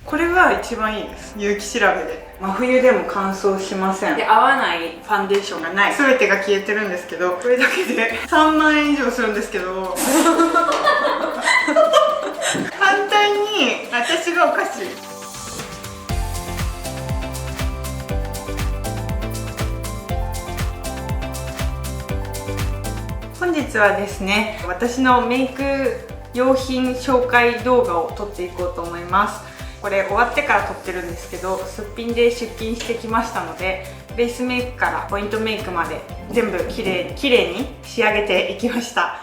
これが一番いいです。有機調べで真冬でも乾燥しません。で、合わないファンデーションがない。全てが消えてるんですけど、これだけで3万円以上するんですけど反対に私がおかしい。本日はですね、私のメイク用品紹介動画を撮っていこうと思います。これ終わってから撮ってるんですけど、すっぴんで出勤してきましたので、ベースメイクからポイントメイクまで全部きれいに仕上げていきました。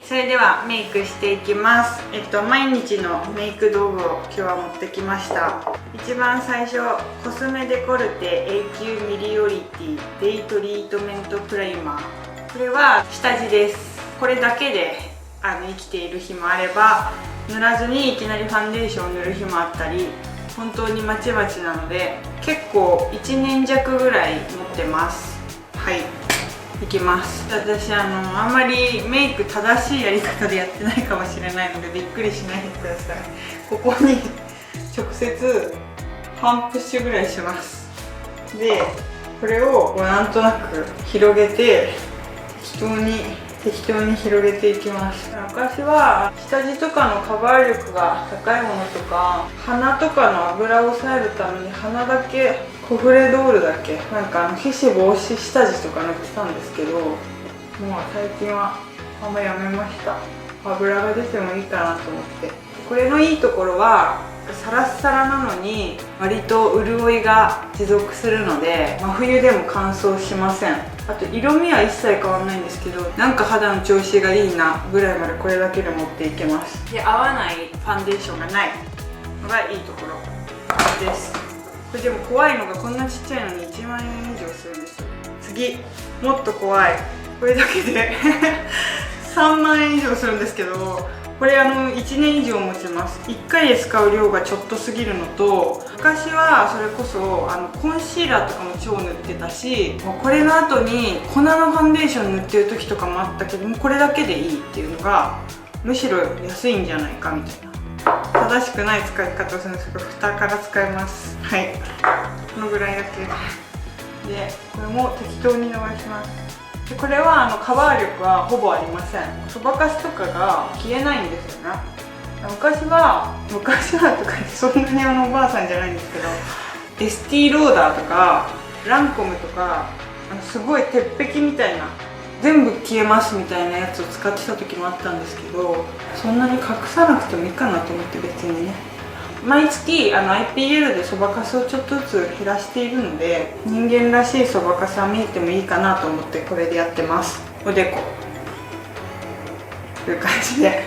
それではメイクしていきます。毎日のメイク道具を今日は持ってきました。一番最初、コスメデコルテ永久ミリオリティデイトリートメントプライマー。これは下地です。これだけで生きている日もあれば、塗らずにいきなりファンデーションを塗る日もあったり、本当にまちまちなので結構1年弱ぐらい持ってます。はい、いきます。私あんまりメイク正しいやり方でやってないかもしれないのでびっくりしないでください。ここに直接半プッシュぐらいします。で、これをなんとなく広げて適当に広げていきます。昔は下地とかのカバー力が高いものとか、鼻とかの油を抑えるために鼻だけコフレドールだけ皮脂防止下地とか塗ってたんですけど、もう最近はあんまやめました。油が出てもいいかなと思って。これのいいところはサラッサラなのに割と潤いが持続するので、真冬でも乾燥しません。あと色味は一切変わらないんですけど、肌の調子がいいなぐらいまでこれだけで持っていけます。で、合わないファンデーションがないのがいいところです。これでも怖いのが、こんなちっちゃいのに1万円以上するんですよ。次、もっと怖い。これだけで3万円以上するんですけど、これ1年以上持ちます。1回で使う量がちょっとすぎるのと、昔はそれこそコンシーラーとかも超塗ってたし、これの後に粉のファンデーション塗ってる時とかもあったけど、もうこれだけでいいっていうのがむしろ安いんじゃないかみたいな。正しくない使い方をするんですけど、蓋から使います。はい、このぐらいだけで、これも適当に伸ばします。で、これはカバー力はほぼありません。そばかすとかが消えないんですよね。昔はとか言ってそんなにおばあさんじゃないんですけど、エスティローダーとかランコムとかすごい鉄壁みたいな、全部消えますみたいなやつを使ってた時もあったんですけど、そんなに隠さなくてもいいかなと思って、別にね、毎月IPL でそばかすをちょっとずつ減らしているので、人間らしいそばかすは見えてもいいかなと思ってこれでやってます。おでこ、という感じで、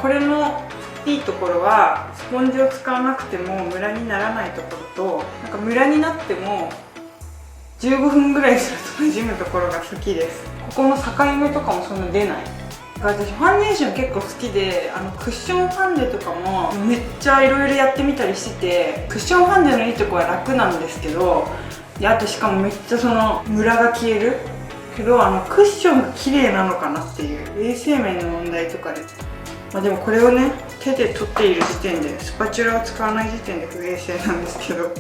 これのいいところはスポンジを使わなくてもムラにならないところと、ムラになっても15分ぐらいすると馴染むところが好きです。ここの境目とかもそんな出ない。私ファンデーション結構好きで、クッションファンデとかもめっちゃいろいろやってみたりしてて、クッションファンデのいいとこは楽なんですけど、あとしかもめっちゃそのムラが消えるけど、クッションが綺麗なのかなっていう衛生面の問題とかで、でもこれをね手で取っている時点で、スパチュラを使わない時点で不衛生なんですけど、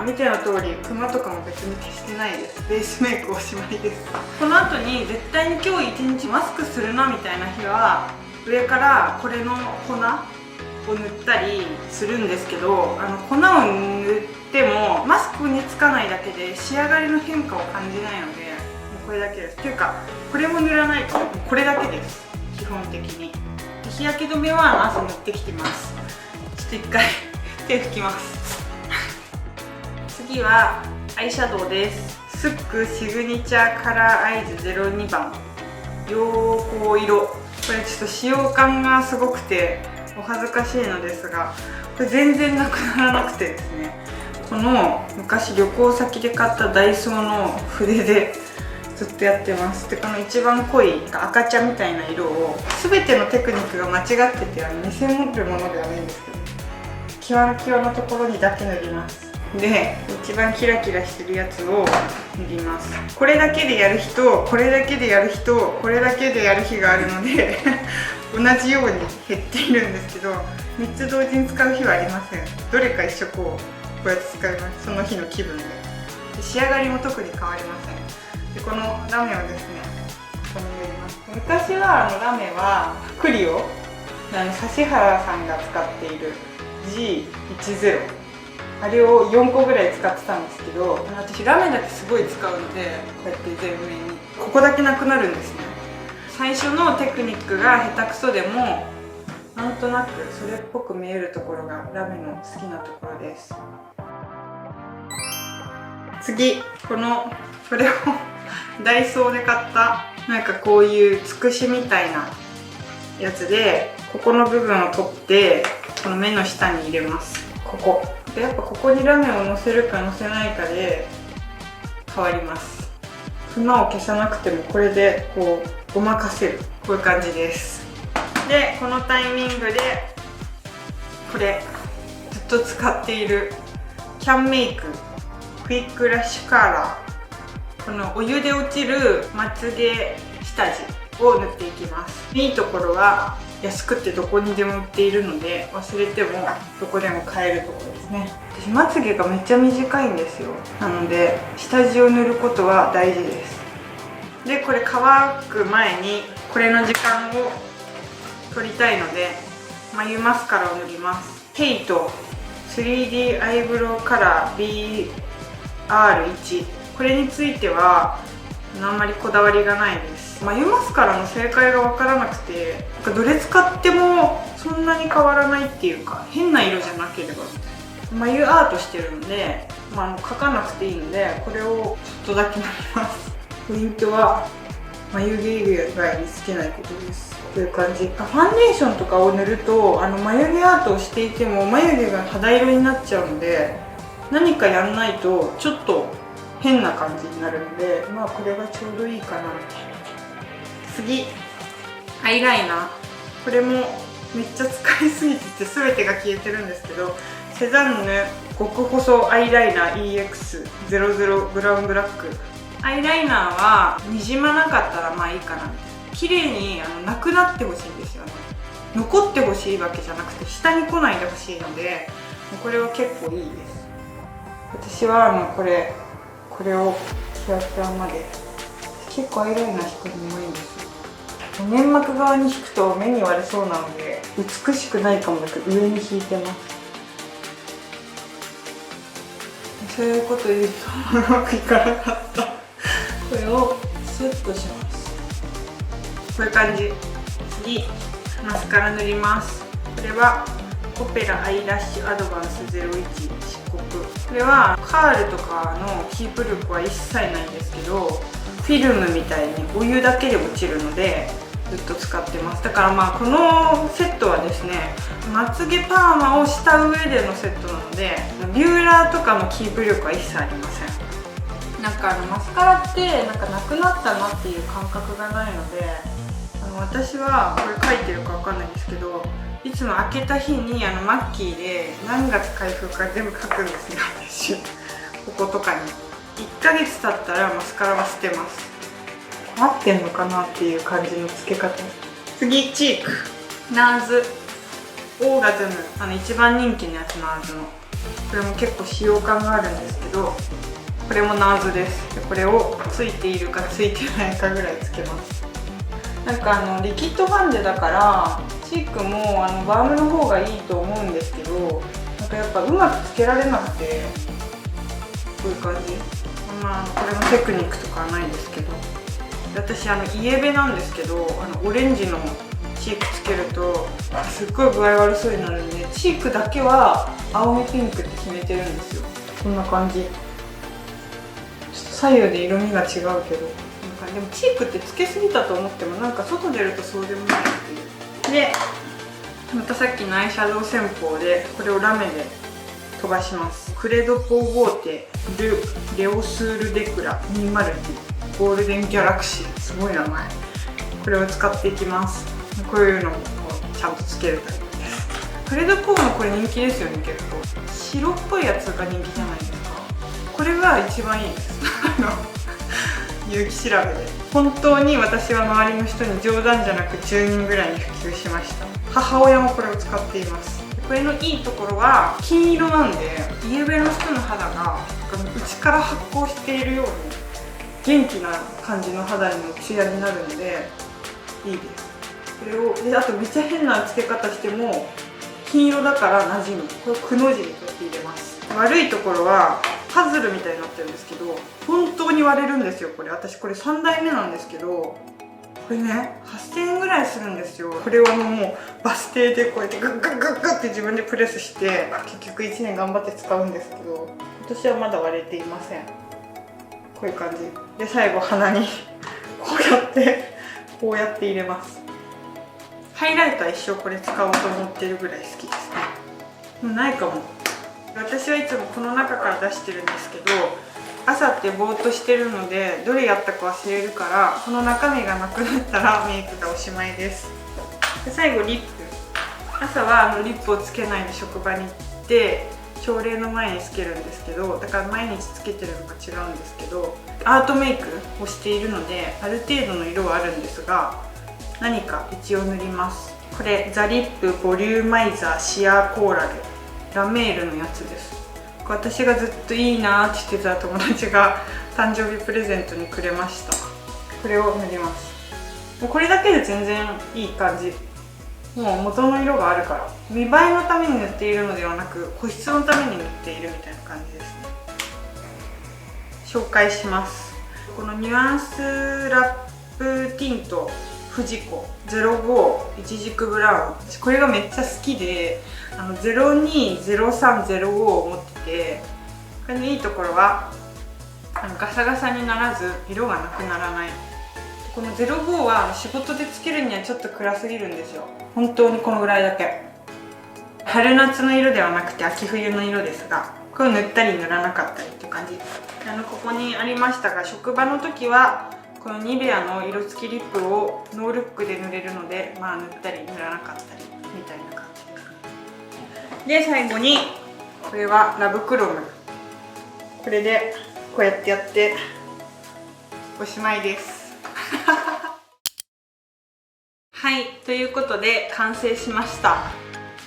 見ての通りクマとかも別に消してないです。ベースメイクおしまいです。この後に絶対に今日一日マスクするなみたいな日は、上からこれの粉を塗ったりするんですけど、粉を塗ってもマスクにつかないだけで仕上がりの変化を感じないので、もうこれだけです。っていうか、これも塗らないとこれだけです、基本的に。日焼け止めは朝塗ってきてます。ちょっと一回手拭きます。次はアイシャドウです。スックシグニチャーカラーアイズ02番陽光色。これちょっと使用感がすごくてお恥ずかしいのですが、これ全然なくならなくてですね、この昔旅行先で買ったダイソーの筆でずっとやってます。で、この一番濃い赤茶みたいな色を、全てのテクニックが間違ってて偽物るものではないんですけど、際の際のところにだけ塗ります。で一番キラキラしてるやつを塗ります。これだけでやる日とこれだけでやる日とこれだけでやる日があるので同じように減っているんですけど、3つ同時に使う日はありません。どれか一緒こうやって使います。その日の気分で。仕上がりも特に変わりません。でこのラメをですね、ここに塗ります。昔はラメはクリオ指原さんが使っている G10、あれを4個ぐらい使ってたんですけど、私ラメだけすごい使うので、こうやって全面にここだけなくなるんですね。最初のテクニックが下手くそでもなんとなくそれっぽく見えるところがラメの好きなところです。次、これをダイソーで買ったなんかこういうつくしみたいなやつで、ここの部分を取ってこの目の下に入れます。ここでやっぱここにラメをのせるかのせないかで変わります。粉を消さなくてもこれでこうごまかせる、こういう感じです。でこのタイミングでこれずっと使っているキャンメイククイックラッシュカーラー、このお湯で落ちるまつげ下地を塗っていきます。いいところは安くてどこにでも売っているので、忘れてもどこでも買えるところですね。私まつげがめっちゃ短いんですよ。なので下地を塗ることは大事です。でこれ乾く前にこれの時間を取りたいので眉マスカラを塗ります。ヘイト 3D アイブロウカラー BR1、 これについてはあんまりこだわりがないです。眉マスカラの正解が分からなくて、どれ使ってもそんなに変わらないっていうか、変な色じゃなければ眉アートしてるので、描かなくていいのでこれをちょっとだけ塗ります。ポイントは眉毛以外につけないことです。という感じ。ファンデーションとかを塗ると眉毛アートをしていても眉毛が肌色になっちゃうので、何かやんないとちょっと変な感じになるので、これがちょうどいいかなみたいな。次、アイライナー。これもめっちゃ使いすぎてて全てが消えてるんですけど、セザンヌ極細アイライナー EX00 ブラウンブラック。アイライナーはにじまなかったらいいかなみたいな。綺麗になくなってほしいんですよね。残ってほしいわけじゃなくて下に来ないでほしいので、これは結構いいです。私はこれをキラキラまで、結構アイライナー引くのもいいんですよ。粘膜側に引くと目に割れそうなので美しくないかもだけど上に引いてます。そういうこと言うとうまくいかなかった。これをスッとします。こういう感じ。次、マスカラ塗ります。これはコペラアイラッシュアドバンス01漆黒。これはカールとかのキープ力は一切ないんですけど、フィルムみたいにお湯だけで落ちるのでずっと使ってます。だからこのセットはですね、まつげパーマをした上でのセットなので、ビューラーとかのキープ力は一切ありません。マスカラってなくなったなっていう感覚がないので、私はこれ書いてるかわかんないんですけど、いつも開けた日にマッキーで何月開封か全部書くんですね、私。こことかに1ヶ月経ったらマスカラは捨てます。合ってんのかなっていう感じの付け方。次、チークナーズオーガズム、一番人気のやつ、ナーズの。これも結構使用感があるんですけど、これもナーズです。でこれをついているかついてないかぐらいつけます。リキッドファンデだからチークもバームの方がいいと思うんですけど、やっぱうまくつけられなくて、こういう感じ。これもテクニックとかはないんですけど、私イエベなんですけど、オレンジのチークつけるとすっごい具合悪そうになるんで、チークだけは青みピンクって決めてるんですよ。こんな感じ。ちょっと左右で色味が違うけど、でもチークってつけすぎたと思っても外出るとそうでもないっていう。でまたさっきのアイシャドウ戦法でこれをラメで飛ばします。クレドポーゴーテルレオスールデクラ202ゴールデンギャラクシー、すごい名前。これを使っていきます。こういうのをちゃんとつけるタイプです。フレドポーのこれ人気ですよね。結構白っぽいやつが人気じゃないですか。これが一番いいです有機調べで本当に私は周りの人に冗談じゃなく10人ぐらいに普及しました。母親もこれを使っています。これのいいところは金色なんで、イエベの人の肌が内から発光しているように元気な感じの肌のツヤになるのでいいです。これをで、あとめっちゃ変なつけ方しても金色だから馴染む。これをくの字にこうやって入れます。悪いところはパズルみたいになってるんですけど、本当に割れるんですよ。これ私これ3代目なんですけど、これね8000円ぐらいするんですよ。これはもうバス停でこうやってグッグッグッグッって自分でプレスして結局1年頑張って使うんですけど、今年はまだ割れていません。こういう感じで最後鼻にこうやって入れます。ハイライトは一生これ使おうと思ってるぐらい好きですね。もうないかも。私はいつもこの中から出してるんですけど、朝ってぼーっとしてるのでどれやったか忘れるから、この中身がなくなったらメイクがおしまいです。で最後リップ。朝はリップをつけないで職場に行って朝礼の前につけるんですけど、だから毎日つけてるのが違うんですけど、アートメイクをしているのである程度の色はあるんですが、何か一応塗ります。これザリップボリューマイザーシアーコーラルラメールのやつです。私がずっといいなーって言ってた友達が誕生日プレゼントにくれました。これを塗ります。もうこれだけで全然いい感じ。もう元の色があるから、見栄えのために塗っているのではなく保湿のために塗っているみたいな感じですね。紹介します。このニュアンスラップティントフジコ05イチジクブラウン、私これがめっちゃ好きで020305を持ってて、これのいいところはガサガサにならず色がなくならない。この05は仕事でつけるにはちょっと暗すぎるんですよ。本当にこのぐらいだけ。春夏の色ではなくて秋冬の色ですが、これを塗ったり塗らなかったりっていう感じ。ここにありましたが、職場の時はこのニベアの色付きリップをノールックで塗れるので、まあ塗ったり塗らなかったりみたいな感じです。で最後にこれはラブクロム。これでこうやってやっておしまいですはい、ということで完成しました。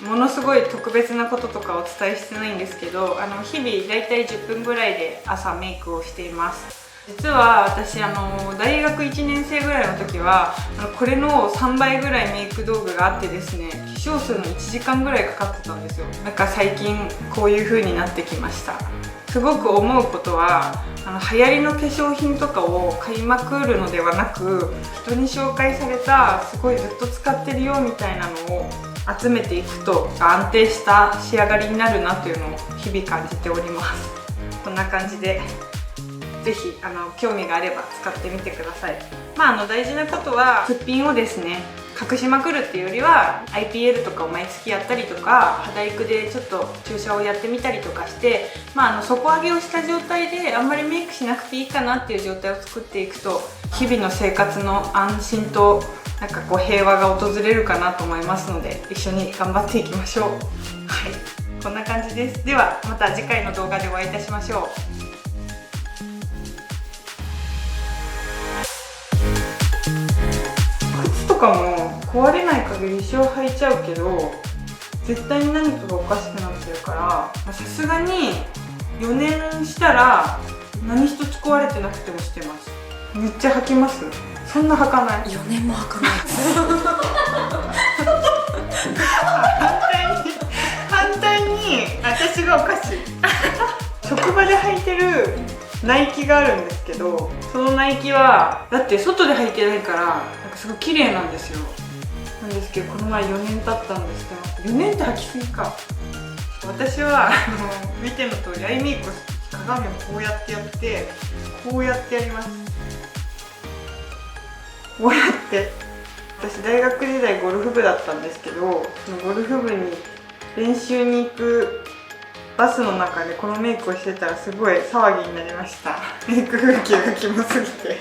ものすごい特別なこととかお伝えしてないんですけど、日々だいたい10分ぐらいで朝メイクをしています。実は私大学1年生ぐらいの時はこれの3倍ぐらいメイク道具があってですね、化粧するの1時間ぐらいかかってたんですよ。なんか最近こういう風になってきました。すごく思うことは流行りの化粧品とかを買いまくるのではなく、人に紹介されたすごいずっと使ってるよみたいなのを集めていくと安定した仕上がりになるなというのを日々感じております。こんな感じでぜひ興味があれば使ってみてください。大事なことはすっぴんをですね隠しまくるっていうよりは IPL とかを毎月やったりとか、肌育でちょっと注射をやってみたりとかして、底上げをした状態であんまりメイクしなくていいかなっていう状態を作っていくと、日々の生活の安心となんかこう平和が訪れるかなと思いますので、一緒に頑張っていきましょう。はい、こんな感じです。ではまた次回の動画でお会いいたしましょう。靴とかも壊れない限り一生履いちゃうけど、絶対に何かがおかしくなってるから、さすがに4年したら何一つ壊れてなくてもしてます。めっちゃ履きます。そんな履かない。4年も履かない反対に私がおかしい職場で履いてるナイキがあるんですけど、そのナイキはだって外で履いてないからなんかすごい綺麗なんですよ。なんですけどこの前4年経ったんですけど、4年って履きすぎか。私は見ての通りアイメイクを鏡をこうやってやってこうやってやります。こうやって私大学時代ゴルフ部だったんですけど、そのゴルフ部に練習に行くバスの中でこのメイクをしてたらすごい騒ぎになりました。メイク風景がキモすぎて